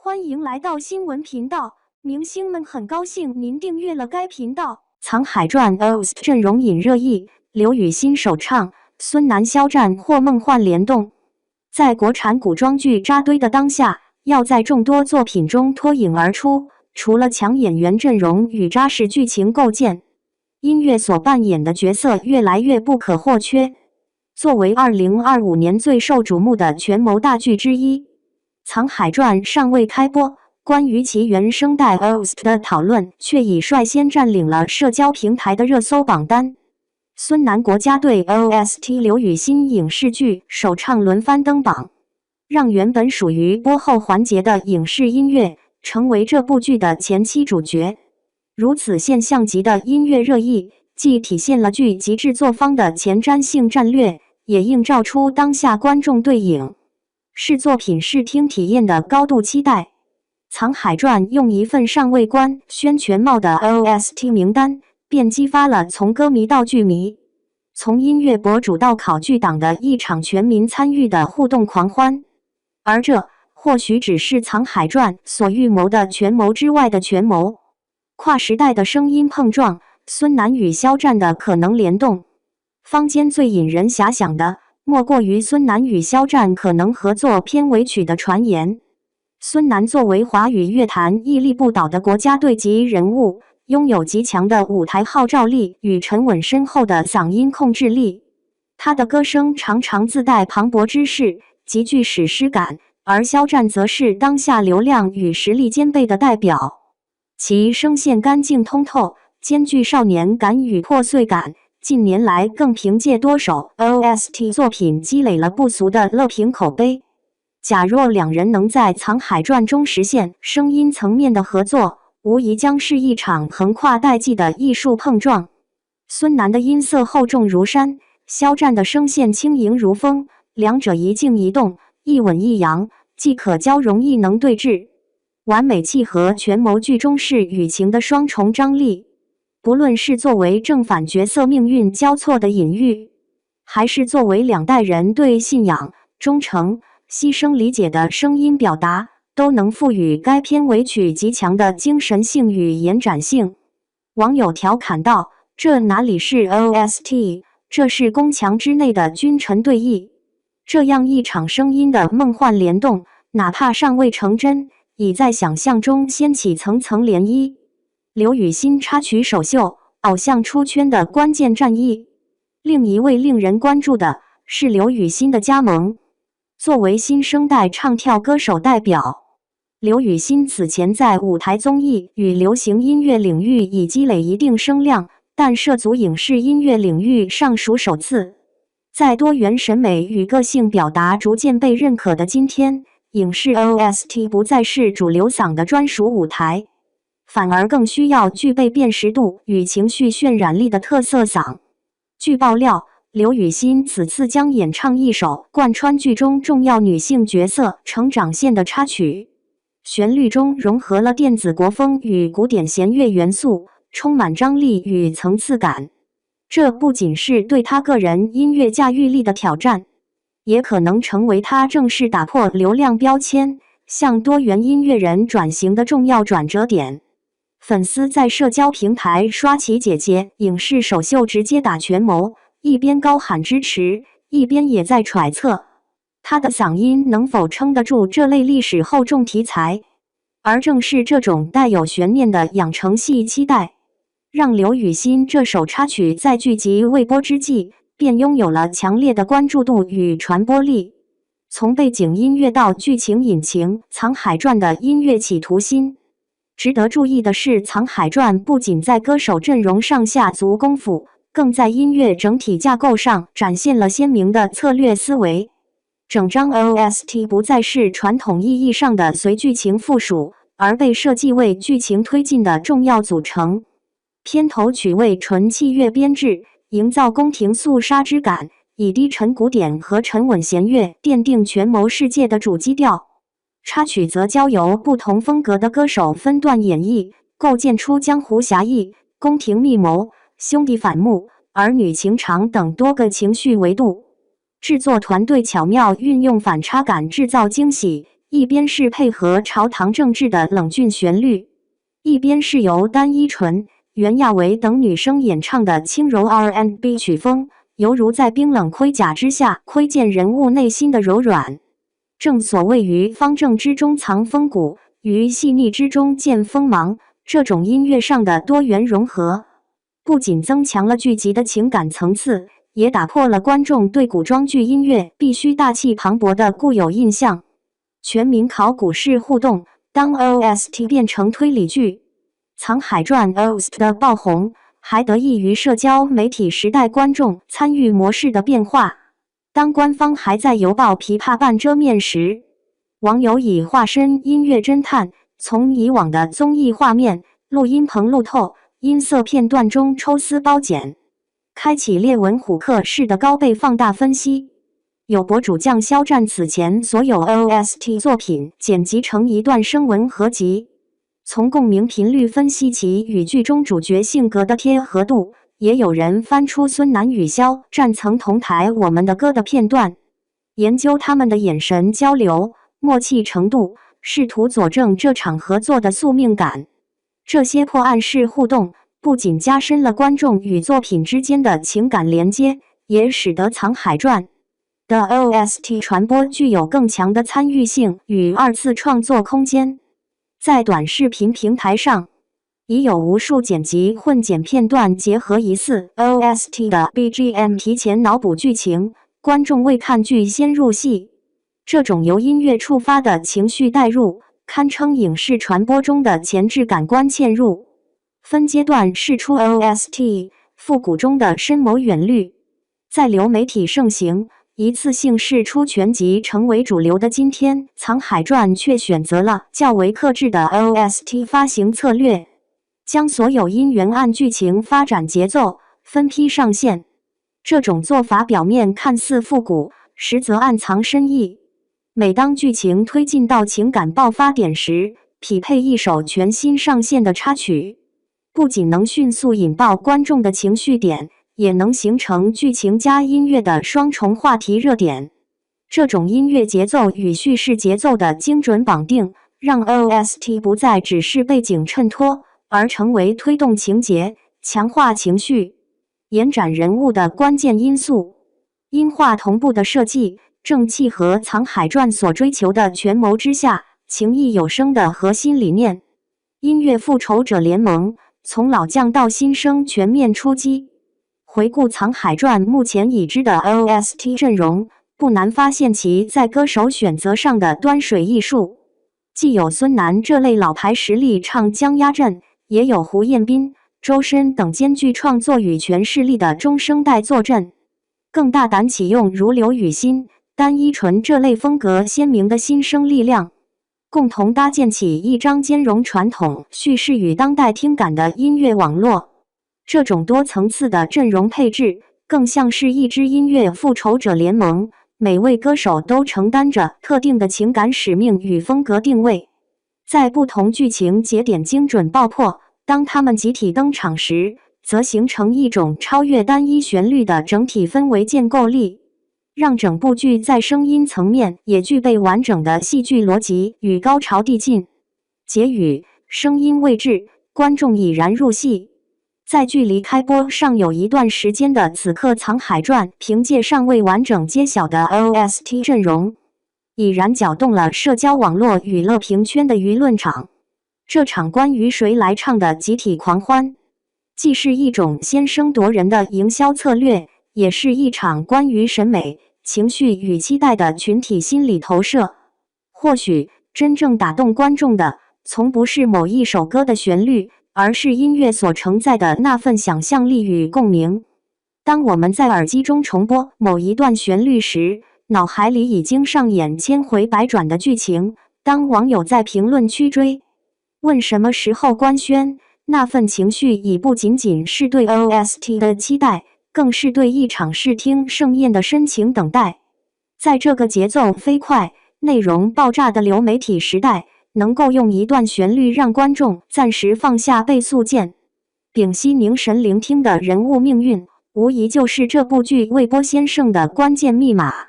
欢迎来到新闻频道，明星们很高兴您订阅了该频道。《藏海传》OST 阵容引热议，刘雨昕首唱，孙楠肖战或梦幻联动。在国产古装剧扎堆的当下，要在众多作品中脱颖而出，除了强演员阵容与扎实剧情构建，音乐所扮演的角色越来越不可或缺。作为2025年最受瞩目的权谋大剧之一，《藏海传》尚未开播，关于其原声带 OST 的讨论却已率先占领了社交平台的热搜榜单。孙楠国家队 OST 刘雨昕影视剧首唱轮番登榜，让原本属于播后环节的影视音乐成为这部剧的前期主角。如此现象级的音乐热议，既体现了剧集制作方的前瞻性战略，也映照出当下观众对影视作品视听体验的高度期待。《藏海传》用一份尚未官宣全貌的 OST 名单，便激发了从歌迷到剧迷，从音乐博主到考据党的一场全民参与的互动狂欢。而这或许只是《藏海传》所预谋的权谋之外的权谋，跨时代的声音碰撞，孙楠与肖战的可能联动。坊间最引人遐想的，莫过于孙楠与肖战可能合作片尾曲的传言。孙楠作为华语乐坛屹立不倒的国家队级人物，拥有极强的舞台号召力与沉稳深厚的嗓音控制力。他的歌声常常自带磅礴之势，极具史诗感，而肖战则是当下流量与实力兼备的代表。其声线干净通透，兼具少年感与破碎感，近年来更凭借多首 OST 作品积累了不俗的乐评口碑。假若两人能在《藏海传》中实现声音层面的合作，无疑将是一场横跨代际的艺术碰撞。孙楠的音色厚重如山，肖战的声线轻盈如风，两者一静一动，一稳一扬，既可交融亦能对峙，完美契合权谋剧中事与情的双重张力。不论是作为正反角色命运交错的隐喻，还是作为两代人对信仰、忠诚、牺牲理解的声音表达，都能赋予该片尾曲极强的精神性与延展性。网友调侃道：“这哪里是 OST， 这是宫墙之内的君臣对弈。”这样一场声音的梦幻联动，哪怕尚未成真，已在想象中掀起层层涟漪。刘雨昕插曲首秀，偶像出圈的关键战役。另一位令人关注的是刘雨昕的加盟。作为新生代唱跳歌手代表，刘雨昕此前在舞台综艺与流行音乐领域已积累一定声量，但涉足影视音乐领域尚属首次。在多元审美与个性表达逐渐被认可的今天，影视 OST 不再是主流嗓的专属舞台，反而更需要具备辨识度与情绪渲染力的特色嗓。据爆料，刘雨昕此次将演唱一首贯穿剧中重要女性角色成长线的插曲，旋律中融合了电子国风与古典弦乐元素，充满张力与层次感。这不仅是对他个人音乐驾驭力的挑战，也可能成为他正式打破流量标签，向多元音乐人转型的重要转折点。粉丝在社交平台刷起姐姐影视首秀直接打权谋，一边高喊支持，一边也在揣测他的嗓音能否撑得住这类历史厚重题材。而正是这种带有悬念的养成系期待，让刘雨昕这首插曲在剧集未播之际便拥有了强烈的关注度与传播力。从背景音乐到剧情引擎，《藏海传》的音乐企图心。值得注意的是，《藏海传》不仅在歌手阵容上下足功夫，更在音乐整体架构上展现了鲜明的策略思维。整张 OST 不再是传统意义上的随剧情附属，而被设计为剧情推进的重要组成。片头曲为纯器乐编制，营造宫廷肃杀之感，以低沉古典和沉稳弦乐奠定权谋世界的主基调。插曲则交由不同风格的歌手分段演绎，构建出江湖侠义、宫廷密谋、兄弟反目、儿女情长等多个情绪维度。制作团队巧妙运用反差感制造惊喜，一边是配合朝堂政治的冷峻旋律，一边是由单依纯、袁娅维等女生演唱的轻柔 R&B 曲风，犹如在冰冷盔甲之下窥见人物内心的柔软。正所谓于方正之中藏风骨，于细腻之中见锋芒。这种音乐上的多元融合，不仅增强了剧集的情感层次，也打破了观众对古装剧音乐必须大气磅礴的固有印象。全民考古式互动，当 OST 变成推理剧，《藏海传》OST 的爆红，还得益于社交媒体时代观众参与模式的变化。当官方还在犹抱琵琶半遮面时，网友已化身音乐侦探，从以往的综艺画面、录音棚路透、音色片段中抽丝剥茧，开启列文虎克式的高倍放大分析。有博主将肖战此前所有 OST 作品剪辑成一段声纹合集，从共鸣频率分析其与剧中主角性格的贴合度，也有人翻出孙楠与肖战曾同台《我们的歌》的片段，研究他们的眼神交流、默契程度，试图佐证这场合作的宿命感。这些破案式互动不仅加深了观众与作品之间的情感连接，也使得《藏海传》的 OST 传播具有更强的参与性与二次创作空间。在短视频平台上，已有无数剪辑混剪片段结合疑似 OST 的 BGM 提前脑补剧情，观众未看剧先入戏。这种由音乐触发的情绪带入，堪称影视传播中的前置感官嵌入。分阶段释出 OST， 复古中的深谋远虑。在流媒体盛行、一次性释出全集成为主流的今天，《藏海传》却选择了较为克制的 OST 发行策略，将所有音源按剧情发展节奏分批上线。这种做法表面看似复古，实则暗藏深意。每当剧情推进到情感爆发点时，匹配一首全新上线的插曲，不仅能迅速引爆观众的情绪点，也能形成剧情加音乐的双重话题热点。这种音乐节奏与叙事节奏的精准绑定，让 OST 不再只是背景衬托，而成为推动情节、强化情绪、延展人物的关键因素。音画同步的设计，正契合《藏海传》所追求的权谋之下，情义有声的核心理念。音乐复仇者联盟从老将到新生全面出击。回顾《藏海传》目前已知的 OST 阵容，不难发现其在歌手选择上的端水艺术。既有孙楠这类老牌实力唱将压阵，也有胡彦斌、周深等兼具创作与诠释力的中生代坐镇。更大胆启用如刘雨欣、单依纯这类风格鲜明的新生力量，共同搭建起一张兼容传统叙事与当代听感的音乐网络。这种多层次的阵容配置，更像是一支音乐复仇者联盟，每位歌手都承担着特定的情感使命与风格定位，在不同剧情节点精准爆破。当他们集体登场时，则形成一种超越单一旋律的整体氛围建构力，让整部剧在声音层面也具备完整的戏剧逻辑与高潮递进。结语：声音未至，观众已然入戏。在距离开播尚有一段时间的此刻，《藏海传》凭借尚未完整揭晓的 OST 阵容，已然搅动了社交网络与乐评圈的舆论场。这场关于谁来唱的集体狂欢，既是一种先声夺人的营销策略，也是一场关于审美、情绪与期待的群体心理投射。或许真正打动观众的，从不是某一首歌的旋律，而是音乐所承载的那份想象力与共鸣。当我们在耳机中重播某一段旋律时，脑海里已经上演千回百转的剧情。当网友在评论区追问什么时候官宣，那份情绪已不仅仅是对 OST 的期待，更是对一场视听盛宴的深情等待。在这个节奏飞快、内容爆炸的流媒体时代，能够用一段旋律让观众暂时放下倍速键，屏息凝神聆听的人物命运，无疑就是这部剧未播先胜的关键密码。